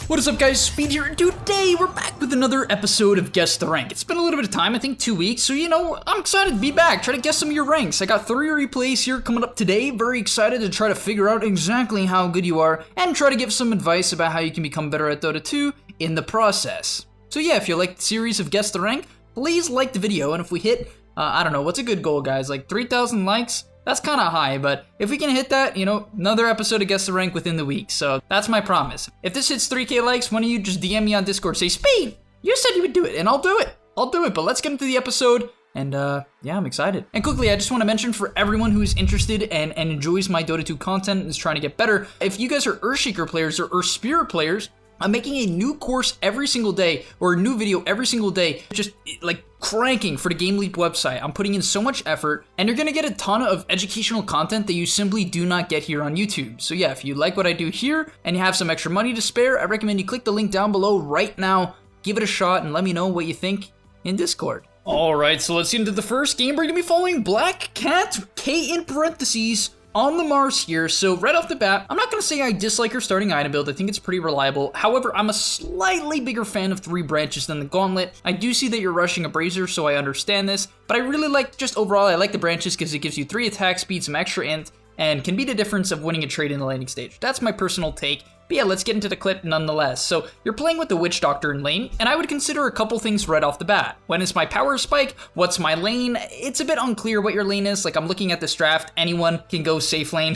What is up, guys? Speed here, and today we're back with another episode of Guess the Rank. It's been a little bit of time, I think 2 weeks, so I'm excited to be back, try to guess some of your ranks. I got 3 replays here coming up today, very excited to try to figure out exactly how good you are, and try to give some advice about how you can become better at Dota 2 in the process. So yeah, if you like the series of Guess the Rank, please like the video, and if we hit, I don't know, what's a good goal, guys? Like 3,000 likes? That's kind of high, but if we can hit that, another episode of Guess the Rank within the week. So that's my promise. If this hits 3K likes, one of you just DM me on Discord, say, Speed, you said you would do it, and I'll do it. But let's get into the episode, and yeah, I'm excited. And quickly, I just want to mention for everyone who's interested and enjoys my Dota 2 content and is trying to get better, if you guys are Earthshaker players or Spirit players, I'm making a new course every single day, or a new video every single day, just like cranking for the gameleap website. I'm putting in so much effort, and you're gonna get a ton of educational content that you simply do not get here on YouTube. So yeah, if you like what I do here, and you have some extra money to spare, I recommend you click the link down below right now, give it a shot, and let me know what you think in Discord. Alright, so let's get into the first game. We're gonna be following Black Cat, K in parentheses, on the Mars here. So right off the bat, I'm not going to say I dislike her starting item build. I think it's pretty reliable. However, I'm a slightly bigger fan of 3 branches than the Gauntlet. I do see that you're rushing a Brazier, so I understand this, but I really like, just overall, I like the branches because it gives you 3 attack speed, some extra int, and can be the difference of winning a trade in the laning stage. That's my personal take. But yeah, let's get into the clip nonetheless. So you're playing with the Witch Doctor in lane, and I would consider a couple things right off the bat. When is my power spike? What's my lane? It's a bit unclear what your lane is. Like, I'm looking at this draft, anyone can go safe lane.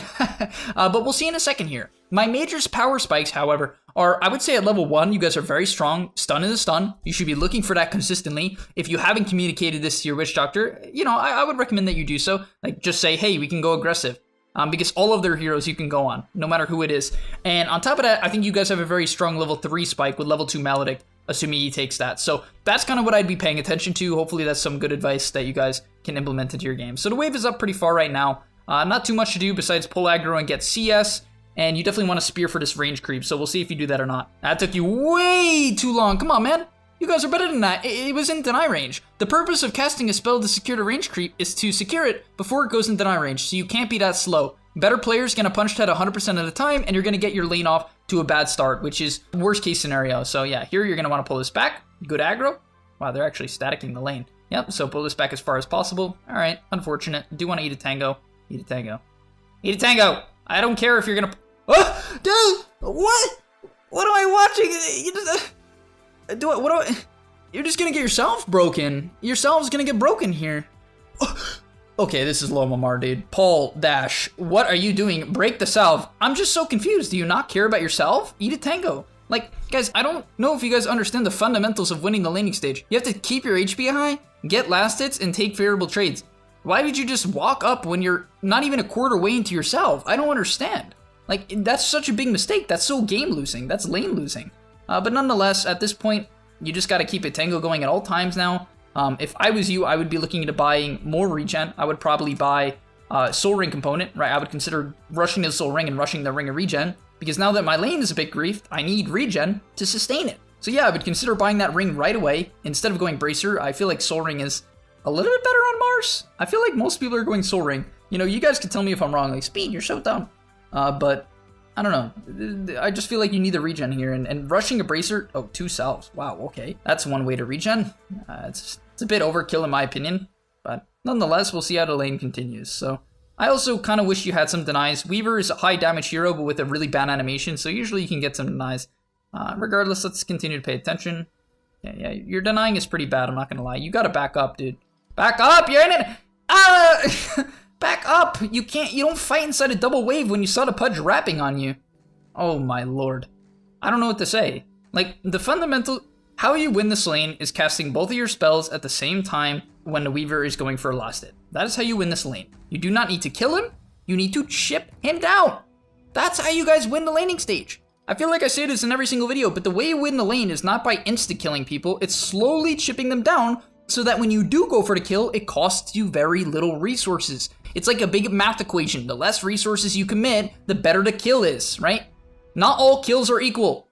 But we'll see in a second here. My major's power spikes, however, are, I would say at level 1, you guys are very strong. Stun is a stun. You should be looking for that consistently. If you haven't communicated this to your Witch Doctor, I would recommend that you do so. Like, just say, hey, we can go aggressive. Because all of their heroes you can go on, no matter who it is. And on top of that, I think you guys have a very strong level 3 spike with level 2 Maledict, assuming he takes that. So that's kind of what I'd be paying attention to. Hopefully that's some good advice that you guys can implement into your game. So the wave is up pretty far right now. Not too much to do besides pull aggro and get CS. And you definitely want to spear for this range creep, so we'll see if you do that or not. That took you way too long. Come on, man. You guys are better than that. It was in deny range. The purpose of casting a spell to secure the range creep is to secure it before it goes in deny range, so you can't be that slow. Better players gonna punch that 100% of the time, and you're gonna get your lane off to a bad start, which is worst case scenario. So yeah, here you're gonna want to pull this back. Good aggro. Wow, they're actually staticking the lane. Yep, so pull this back as far as possible. All right, unfortunate. Do want to eat a tango. Eat a tango. Eat a tango. I don't care if you're gonna. Oh, dude, what? What am I watching? You're just gonna get yourself broken. Yourself's gonna get broken here. Okay, this is low Mamar, dude. Paul, Dash, what are you doing? Break the salve. I'm just so confused. Do you not care about yourself? Eat a tango. Like, guys, I don't know if you guys understand the fundamentals of winning the laning stage. You have to keep your HP high, get last hits, and take favorable trades. Why would you just walk up when you're not even a quarter way into yourself? I don't understand. Like, that's such a big mistake. That's so game losing. That's lane losing. But nonetheless, at this point, you just got to keep a tango going at all times now. If I was you, I would be looking into buying more regen. I would probably buy Soul Ring component, right? I would consider rushing the Soul Ring and rushing the Ring of Regen, because now that my lane is a bit griefed, I need regen to sustain it. So yeah, I would consider buying that ring right away instead of going Bracer. I feel like Soul Ring is a little bit better on Mars. I feel like most people are going Soul Ring. You guys can tell me if I'm wrong. Like, Speed, you're so dumb. But I don't know. I just feel like you need the regen here, and rushing a Bracer. Oh, 2 salves. Wow, okay. That's one way to regen. It's a bit overkill in my opinion, but nonetheless, we'll see how the lane continues. So I also kind of wish you had some denies. Weaver is a high damage hero, but with a really bad animation, so usually you can get some denies. Regardless, let's continue to pay attention. Yeah, your denying is pretty bad, I'm not gonna lie. You gotta back up, dude. Back up! You're in it! Back up! You don't fight inside a double wave when you saw the Pudge rapping on you. Oh my lord. I don't know what to say. Like, the fundamental... How you win this lane is casting both of your spells at the same time when the Weaver is going for a last hit. That is how you win this lane. You do not need to kill him, you need to chip him down. That's how you guys win the laning stage. I feel like I say this in every single video, but the way you win the lane is not by insta-killing people, it's slowly chipping them down so that when you do go for the kill, it costs you very little resources. It's like a big math equation. The less resources you commit, the better the kill is, right? Not all kills are equal.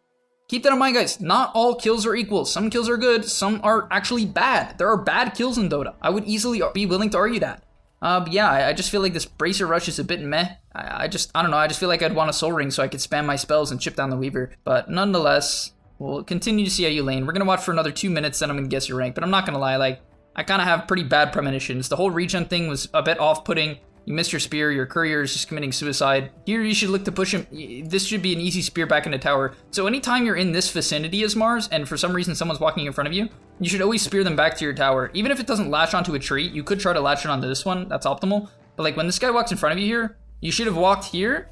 Keep that in mind, guys. Not all kills are equal. Some kills are good, some are actually bad. There are bad kills in Dota. I would easily be willing to argue that. But yeah, I just feel like this Bracer Rush is a bit meh. I don't know, I just feel like I'd want a Soul Ring so I could spam my spells and chip down the Weaver. But nonetheless, we'll continue to see how you lane. We're gonna watch for another 2 minutes, then I'm gonna guess your rank. But I'm not gonna lie, like, I kind of have pretty bad premonitions. The whole regen thing was a bit off-putting. You missed your spear, your courier is just committing suicide. Here you should look to push him. This should be an easy spear back into tower. So anytime you're in this vicinity as Mars, and for some reason someone's walking in front of you, you should always spear them back to your tower. Even if it doesn't latch onto a tree, you could try to latch it onto this one, that's optimal. But like when this guy walks in front of you here, you should have walked here,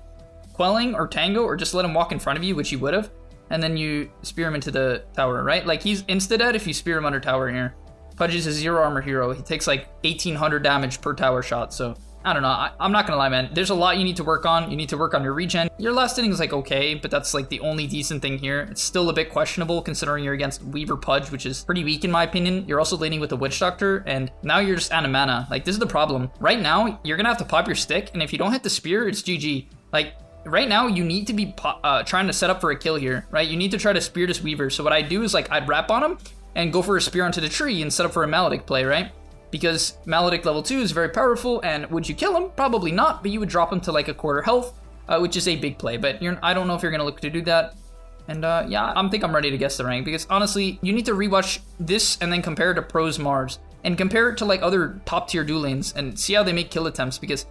quelling or tango, or just let him walk in front of you, which you would have. And then you spear him into the tower, right? Like he's insta-dead if you spear him under tower here. Pudge is a 0 armor hero. He takes like 1800 damage per tower shot, so I don't know. I'm not gonna lie, man. There's a lot you need to work on. You need to work on your regen. Your last inning is like okay, but that's like the only decent thing here. It's still a bit questionable considering you're against Weaver Pudge, which is pretty weak in my opinion. You're also laning with a Witch Doctor, and now you're just out of mana. Like this is the problem. Right now, you're gonna have to pop your stick, and if you don't hit the spear, it's GG. Like right now, you need to be trying to set up for a kill here, right? You need to try to spear this Weaver. So what I do is like I'd wrap on him and go for a spear onto the tree and set up for a Maledict play, right? Because Maledict level 2 is very powerful, and would you kill him? Probably not, but you would drop him to like a quarter health, which is a big play, but I don't know if you're going to look to do that. And yeah, I think I'm ready to guess the rank, because honestly, you need to rewatch this and then compare it to Pro's Mars, and compare it to like other top tier duel lanes, and see how they make kill attempts, because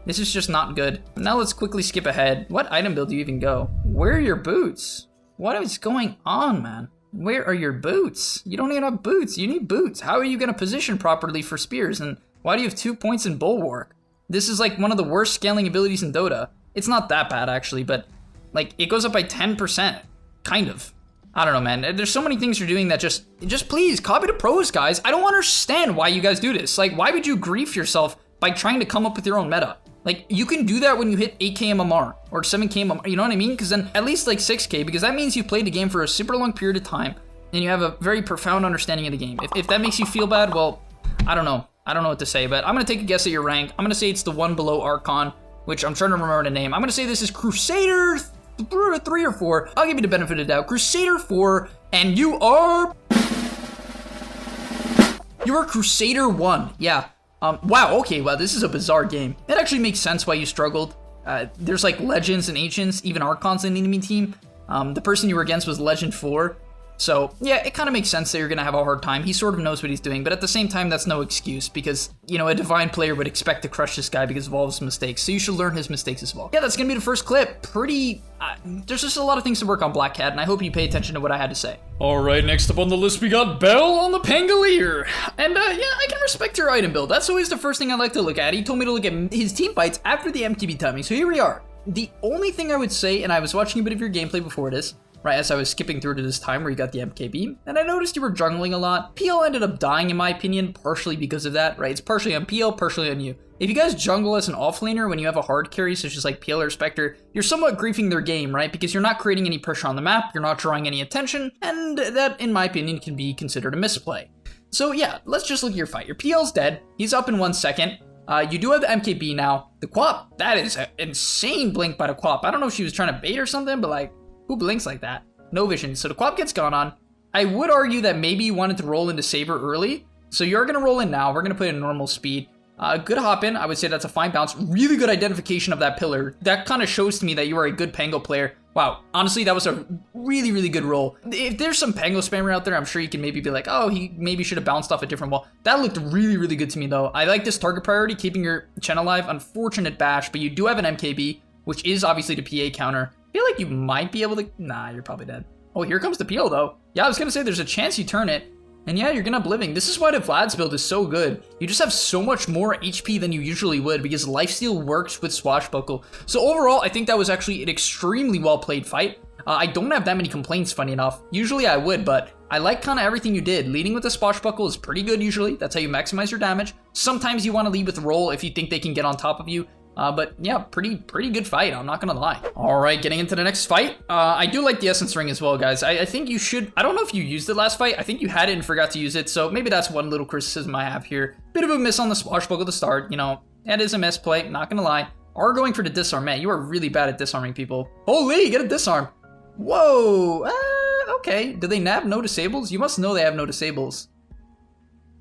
this is just not good. Now let's quickly skip ahead. What item build do you even go? Where are your boots? What is going on, man? Where are your boots? You don't even have boots. You need boots. How are you going to position properly for spears? And why do you have 2 points in Bulwark? This is like one of the worst scaling abilities in Dota. It's not that bad actually, but like it goes up by 10%. Kind of. I don't know, man. There's so many things you're doing that just please copy the pros, guys. I don't understand why you guys do this. Like, why would you grief yourself by trying to come up with your own meta? Like, you can do that when you hit 8k MMR or 7k MMR, you know what I mean? Because then at least like 6k, because that means you've played the game for a super long period of time and you have a very profound understanding of the game. If that makes you feel bad, well, I don't know. I don't know what to say, but I'm going to take a guess at your rank. I'm going to say it's the one below Archon, which I'm trying to remember the name. I'm going to say this is Crusader 3 or 4. I'll give you the benefit of the doubt. Crusader 4, and you are Crusader 1. Yeah. Wow, okay, wow, this is a bizarre game. That actually makes sense why you struggled. There's like Legends and Ancients, even Archons in the enemy team. The person you were against was Legend 4. So, yeah, it kind of makes sense that you're going to have a hard time. He sort of knows what he's doing, but at the same time, that's no excuse because, you know, a Divine player would expect to crush this guy because of all of his mistakes, so you should learn his mistakes as well. Yeah, that's going to be the first clip. There's just a lot of things to work on, Black Cat, and I hope you pay attention to what I had to say. Alright, next up on the list, we got Bell on the Pangolier. And, yeah, I can respect your item build. That's always the first thing I like to look at. He told me to look at his team fights after the MTB timing, so here we are. The only thing I would say, and I was watching a bit of your gameplay before this, right, as I was skipping through to this time where you got the MKB, and I noticed you were jungling a lot. PL ended up dying, in my opinion, partially because of that, right? It's partially on PL, partially on you. If you guys jungle as an offlaner when you have a hard carry, such as like PL or Spectre, you're somewhat griefing their game, right? Because you're not creating any pressure on the map, you're not drawing any attention, and that, in my opinion, can be considered a misplay. So yeah, let's just look at your fight. Your PL's dead, he's up in 1 second. You do have the MKB now. The Quap, that is an insane blink by the Quap. I don't know if she was trying to bait or something, but like, who blinks like that? No vision. So the Quap gets gone on. I would argue that maybe you wanted to roll into Saber early. So you're going to roll in now. We're going to put in normal speed. Good hop in. I would say that's a fine bounce. Really good identification of that pillar. That kind of shows to me that you are a good Pango player. Wow. Honestly, that was a really, really good roll. If there's some Pango spammer out there, I'm sure you can maybe be like, oh, he maybe should have bounced off a different wall. That looked really, really good to me, though. I like this target priority, keeping your Chen alive. Unfortunate bash, but you do have an MKB, which is obviously the PA counter. I feel like you might be able to... Nah, you're probably dead. Oh, here comes the PL, though. Yeah, I was going to say there's a chance you turn it. And yeah, you're going to have living. This is why the Vlad's build is so good. You just have so much more HP than you usually would because lifesteal works with Swashbuckle. So overall, I think that was actually an extremely well-played fight. I don't have that many complaints, funny enough. Usually I would, but I like kind of everything you did. Leading with the Swashbuckle is pretty good usually. That's how you maximize your damage. Sometimes you want to lead with roll if you think they can get on top of you. But yeah, pretty good fight, I'm not gonna lie. All right, getting into the next fight. I do like the Essence Ring as well, guys. I think you should, I don't know if you used it last fight. I think you had it and forgot to use it, so maybe that's one little criticism I have here. Bit of a miss on the Swashbuckle to start, you know, that is a misplay, not gonna lie. Are going for the disarm, man, you are really bad at disarming people. Holy, get a disarm. Whoa, okay. Do they nab no disables? You must know they have no disables.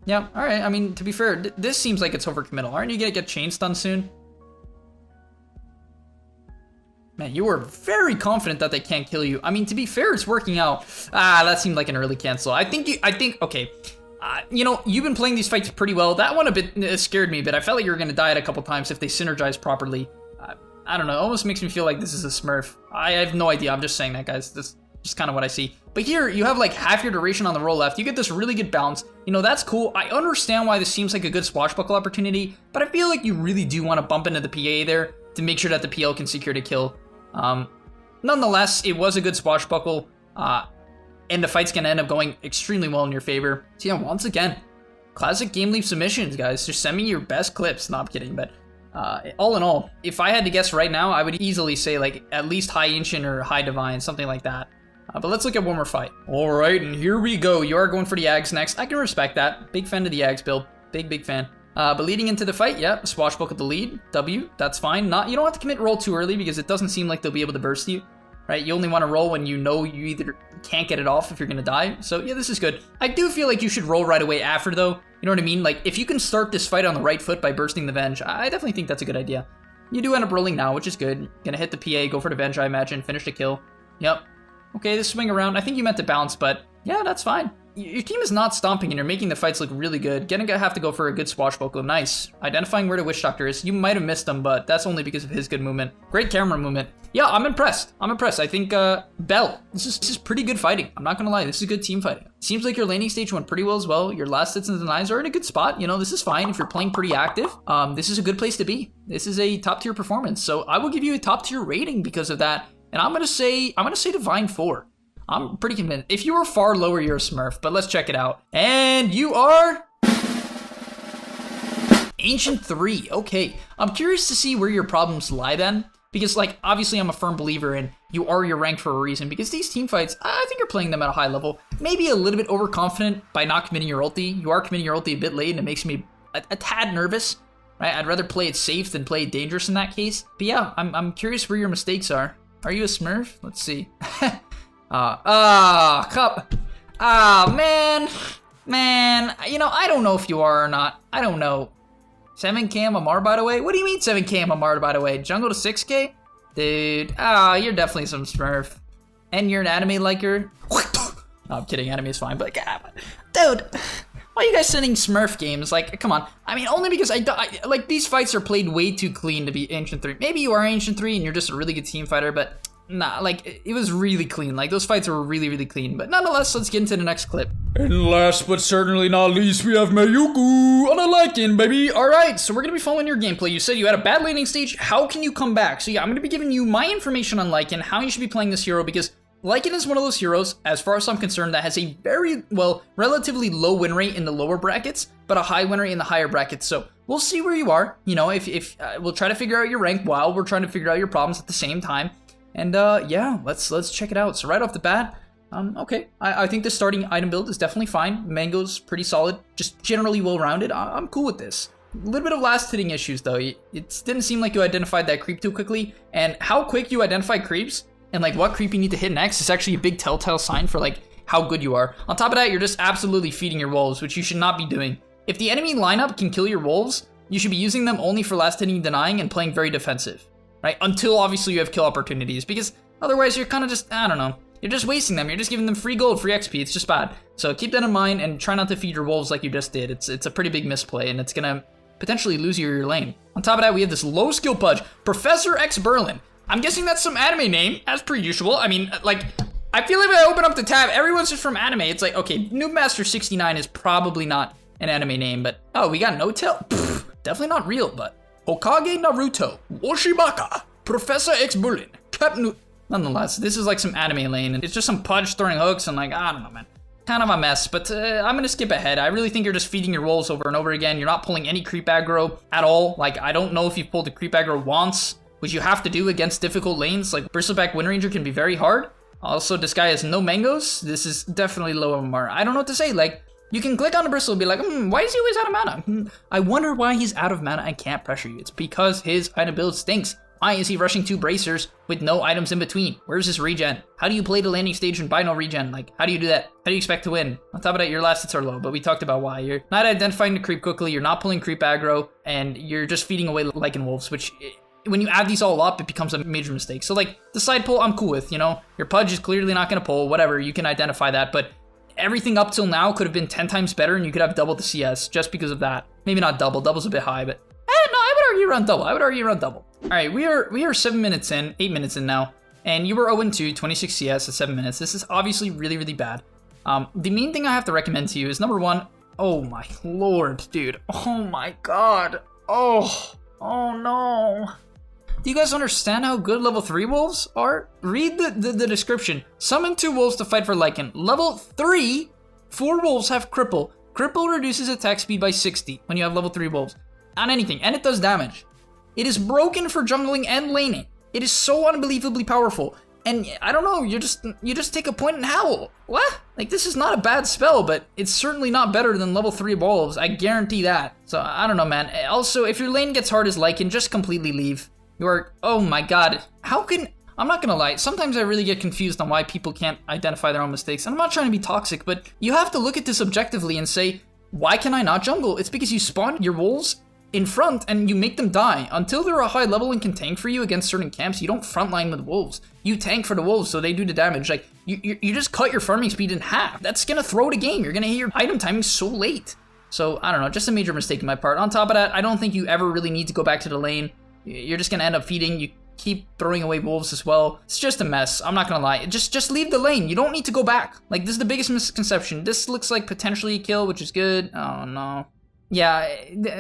Yeah, alright, I mean, to be fair, this seems like it's overcommittal. Aren't you gonna get chain stun soon? Man, you were very confident that they can't kill you. I mean, to be fair, it's working out. That seemed like an early cancel. Okay. You know, you've been playing these fights pretty well. That one a bit scared me, but I felt like you were gonna die it a couple times if they synergize properly. I don't know, it almost makes me feel like this is a smurf. I have no idea, I'm just saying that, guys. That's just kind of what I see. But here, you have like half your duration on the roll left. You get this really good bounce. You know, that's cool. I understand why this seems like a good swashbuckle opportunity, but I feel like you really do want to bump into the PA there to make sure that the PL can secure the kill. Nonetheless, it was a good swashbuckle, and the fight's gonna end up going extremely well in your favor. So yeah, once again, classic game leap submissions, guys. Just send me your best clips. No, I'm kidding, but all in all, if I had to guess right now, I would easily say like at least high ancient or high divine, something like that. But let's look at one more fight. All right, and here we go. You are going for the Ags next. I can respect that. Big fan of the Ags build. Big fan. But leading into the fight, yeah, swashbuckle the lead. W, that's fine. You don't have to commit roll too early because it doesn't seem like they'll be able to burst you, right? You only want to roll when you know you either can't get it off if you're going to die. So yeah, this is good. I do feel like you should roll right away after though. You know what I mean? Like if you can start this fight on the right foot by bursting the Venge, I definitely think that's a good idea. You do end up rolling now, which is good. Gonna hit the PA, go for the Venge, I imagine, finish the kill. Yep. Okay, this swing around. I think you meant to bounce, but yeah, that's fine. Your team is not stomping and you're making the fights look really good. Gonna have to go for a good swashbuckle. Nice. Identifying where the Witch Doctor is. You might have missed him, but that's only because of his good movement. Great camera movement. Yeah, I'm impressed. I think, Bell, this is pretty good fighting. I'm not gonna lie, this is good team fighting. Seems like your laning stage went pretty well as well. Your last hits and denies are in a good spot. You know, this is fine if you're playing pretty active. This is a good place to be. This is a top tier performance. So I will give you a top tier rating because of that. And I'm gonna say Divine 4. I'm pretty convinced. If you were far lower, you're a smurf, but let's check it out. And you are Ancient 3. Okay, I'm curious to see where your problems lie then, because like obviously I'm a firm believer in you are your rank for a reason, because these team fights, I think you're playing them at a high level. Maybe a little bit overconfident by not committing your ulti. You are committing your ulti a bit late and it makes me a tad nervous, right? I'd rather play it safe than play it dangerous in that case. But yeah, I'm curious where your mistakes are. Are you a smurf? Let's see. Cup. Man, you know, I don't know if you are or not. I don't know. 7k MMR, by the way? What do you mean 7k MMR, by the way? Jungle to 6k? Dude, you're definitely some smurf. And you're an anime liker? No, I'm kidding, anime is fine, but dude, why are you guys sending smurf games? Like, come on. I mean, only because like, these fights are played way too clean to be Ancient 3. Maybe you are Ancient 3 and you're just a really good team fighter, but nah, like, it was really clean. Like, those fights were really clean. But nonetheless, let's get into the next clip. And last but certainly not least, we have Mayuku on a Lycan, baby. All right, so we're going to be following your gameplay. You said you had a bad laning stage. How can you come back? So yeah, I'm going to be giving you my information on Lycan, how you should be playing this hero, because Lycan is one of those heroes, as far as I'm concerned, that has a very, well, relatively low win rate in the lower brackets, but a high win rate in the higher brackets. So we'll see where you are. You know, if we'll try to figure out your rank while we're trying to figure out your problems at the same time. And yeah, let's check it out. So right off the bat, okay, I think the starting item build is definitely fine. Mango's pretty solid, just generally well-rounded. I'm cool with this. A little bit of last hitting issues though. It didn't seem like you identified that creep too quickly, and how quick you identify creeps and like what creep you need to hit next is actually a big telltale sign for like how good you are. On top of that, you're just absolutely feeding your wolves, which you should not be doing. If the enemy lineup can kill your wolves, you should be using them only for last hitting denying and playing very defensive. Right? Until obviously you have kill opportunities, because otherwise you're kind of just, I don't know, you're just wasting them. You're just giving them free gold, free XP. It's just bad. So keep that in mind and try not to feed your wolves like you just did. It's a pretty big misplay and it's gonna potentially lose you your lane. On top of that, we have this low skill pudge, Professor X Berlin. I'm guessing that's some anime name, as per usual. I mean, like, I feel like if I open up the tab, everyone's just from anime. It's like, okay, Noobmaster 69 is probably not an anime name, but oh, we got No-Tail? Definitely not real, but Hokage Naruto, Oshibaka, Professor X Berlin, Captain. Nonetheless, this is like some anime lane, and it's just some pudge throwing hooks, and like, I don't know, man. Kind of a mess, but I'm gonna skip ahead. I really think you're just feeding your wolves over and over again. You're not pulling any creep aggro at all. Like, I don't know if you've pulled the creep aggro once, which you have to do against difficult lanes. Like, Bristleback Wind Ranger can be very hard. Also, this guy has no mangoes. This is definitely low MMR. I don't know what to say. Like, you can click on the Bristle and be like, why is he always out of mana? I wonder why he's out of mana and can't pressure you. It's because his item build stinks. Why is he rushing 2 bracers with no items in between? Where's his regen? How do you play the landing stage and buy no regen? Like, how do you do that? How do you expect to win? On top of that, your last hits are low, but we talked about why. You're not identifying the creep quickly, you're not pulling creep aggro, and you're just feeding away Lycan wolves, which, when you add these all up, it becomes a major mistake. So, like, the side pull, I'm cool with, you know? Your Pudge is clearly not going to pull, whatever, you can identify that, but everything up till now could have been 10 times better, and you could have doubled the CS just because of that. Maybe not double, double's a bit high, but no, I would argue around double. All right, we are 7 minutes in, 8 minutes in now, and you were 0-2, 26 CS at 7 minutes. This is obviously really, really bad. The main thing I have to recommend to you is, number one, oh my lord, dude. Oh my god. Oh no. Do you guys understand how good level 3 wolves are? Read the description. Summon 2 wolves to fight for Lycan. Level 3, 4 wolves have cripple. Cripple reduces attack speed by 60 when you have level 3 wolves. On anything, and it does damage. It is broken for jungling and laning. It is so unbelievably powerful. And I don't know, you just take a point and howl. What? Like, this is not a bad spell, but it's certainly not better than level 3 wolves. I guarantee that. So I don't know, man. Also, if your lane gets hard as Lycan, just completely leave. You are, oh my god. How can, I'm not gonna lie, sometimes I really get confused on why people can't identify their own mistakes. And I'm not trying to be toxic, but you have to look at this objectively and say, why can I not jungle? It's because you spawn your wolves in front and you make them die. Until they're a high level and can tank for you against certain camps, you don't frontline with wolves. You tank for the wolves so they do the damage. Like, you just cut your farming speed in half. That's gonna throw the game. You're gonna hit your item timing so late. So, I don't know, just a major mistake on my part. On top of that, I don't think you ever really need to go back to the lane. You're just gonna end up feeding. You keep throwing away wolves as well. It's just a mess. I'm not gonna lie. Just leave the lane. You don't need to go back. Like, this is the biggest misconception. This looks like potentially a kill, which is good. Oh, no. Yeah,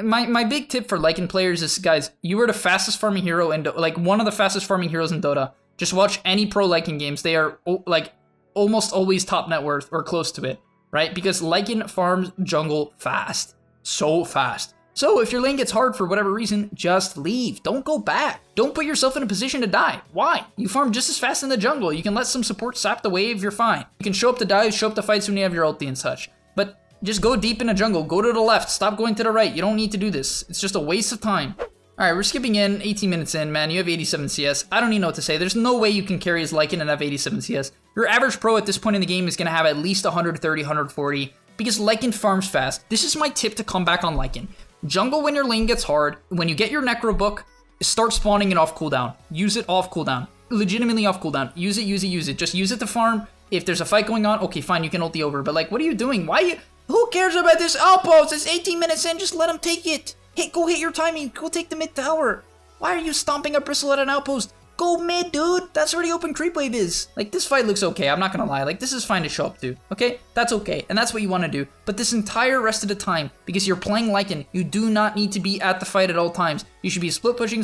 my big tip for Lycan players is, guys, you are the fastest farming hero in Dota, like one of the fastest farming heroes in Dota. Just watch any pro Lycan games. They are like almost always top net worth or close to it, right? Because Lycan farms jungle fast, so fast. So if your lane gets hard for whatever reason, just leave. Don't go back. Don't put yourself in a position to die. Why? You farm just as fast in the jungle. You can let some support sap the wave, you're fine. You can show up to dives, show up to fights when you have your ulti and such. But just go deep in the jungle, go to the left, stop going to the right. You don't need to do this. It's just a waste of time. All right, we're skipping in, 18 minutes in, man. You have 87 CS. I don't even know what to say. There's no way you can carry as Lycan and have 87 CS. Your average pro at this point in the game is gonna have at least 130, 140, because Lycan farms fast. This is my tip to come back on Lycan. Jungle when your lane gets hard. When you get your Necro book, start spawning it off cooldown. Use it off cooldown. Legitimately off cooldown. Use it. Just use it to farm. If there's a fight going on, okay, fine, you can ulti over. But like, what are you doing? Why you... Who cares about this outpost? It's 18 minutes in, just let him take it. Go hit your timing, go take the mid tower. Why are you stomping a bristle at an outpost? Go mid, dude. That's where the open creep wave is. Like, this fight looks okay, I'm not gonna lie. Like, this is fine to show up to, okay? That's okay, and that's what you wanna do. But this entire rest of the time, because you're playing Lycan, you do not need to be at the fight at all times. You should be split pushing,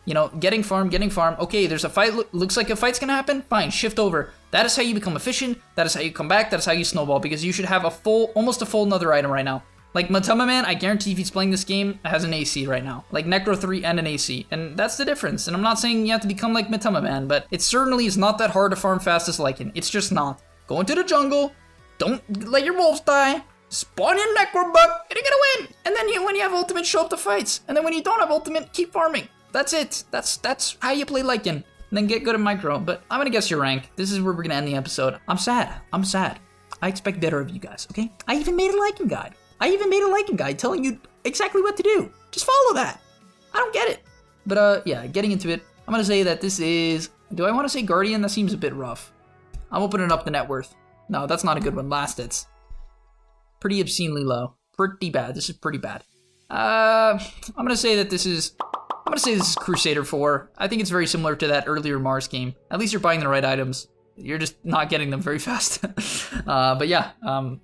you know, getting farm. Okay, there's a fight, looks like a fight's gonna happen, fine, shift over. That is how you become efficient, that is how you come back, that is how you snowball, because you should have a full, almost a full another item right now. Like, Matama Man, I guarantee if he's playing this game, has an AC right now. Like, Necro 3 and an AC. And that's the difference. And I'm not saying you have to become like Matama Man, but it certainly is not that hard to farm fast as Lycan. It's just not. Go into the jungle, don't let your wolves die, spawn your Necro buck, and you're gonna win! And then when you have ultimate, show up to fights. And then when you don't have ultimate, keep farming. That's it. That's how you play Lycan. And then get good at micro. But I'm gonna guess your rank. This is where we're gonna end the episode. I'm sad. I expect better of you guys, okay? I even made a Lycan guide. Telling you exactly what to do. Just follow that. I don't get it. But yeah, getting into it, I'm gonna say that this is, do I wanna say Guardian? That seems a bit rough. I'm opening up the net worth. No, that's not a good one. Last hits. Pretty obscenely low. Pretty bad. This is pretty bad. I'm gonna say that this is, Crusader 4. I think it's very similar to that earlier Mars game. At least you're buying the right items. You're just not getting them very fast. But yeah,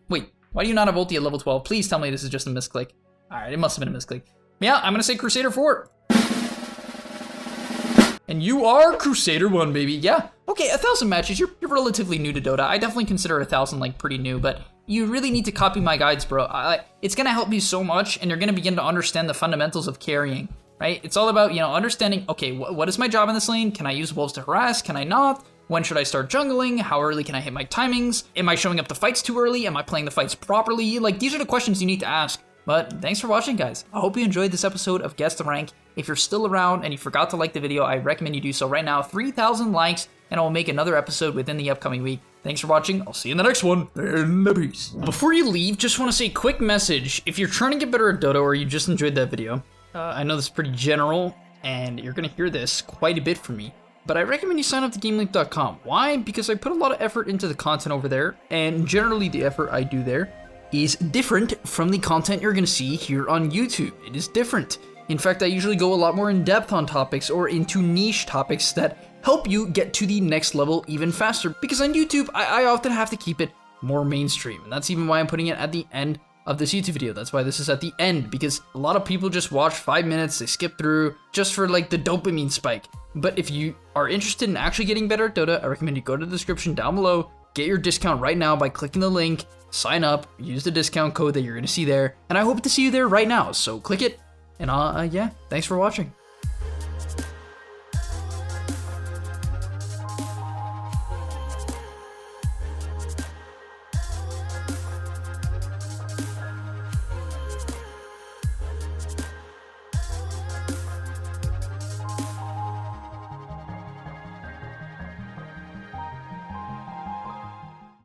wait. Why do you not have ulti at level 12? Please tell me this is just a misclick. Alright, it must have been a misclick. Yeah, I'm gonna say Crusader 4. And you are Crusader 1, baby. Yeah. Okay, 1,000 matches. You're relatively new to Dota. I definitely consider 1,000 like pretty new, but you really need to copy my guides, bro. It's gonna help you so much, and you're gonna begin to understand the fundamentals of carrying, right? It's all about, you know, understanding, okay, what is my job in this lane? Can I use wolves to harass? Can I not? When should I start jungling? How early can I hit my timings? Am I showing up to fights too early? Am I playing the fights properly? Like, these are the questions you need to ask But thanks for watching, guys. I hope you enjoyed this episode of Guess the Rank. If you're still around and you forgot to like the video, I recommend you do so right now. 3,000 likes, and I will make another episode within the upcoming week. Thanks for watching. I'll see you in the next one. And peace. Before you leave, just want to say a quick message. If you're trying to get better at Dota or you just enjoyed that video, I know this is pretty general, and you're going to hear this quite a bit from me, but I recommend you sign up to gameleap.com. Why? Because I put a lot of effort into the content over there, and generally the effort I do there is different from the content you're going to see here on YouTube. It is different. In fact, I usually go a lot more in depth on topics or into niche topics that help you get to the next level even faster. Because on YouTube, I often have to keep it more mainstream, and that's even why I'm putting it at the end of this YouTube video. That's why this is at the end, because a lot of people just watch 5 minutes, they skip through just for like the dopamine spike. But if you are interested in actually getting better at Dota, I recommend you go to the description down below, get your discount right now by clicking the link, sign up, use the discount code that you're gonna see there, and I hope to see you there right now. So click it, and yeah, thanks for watching.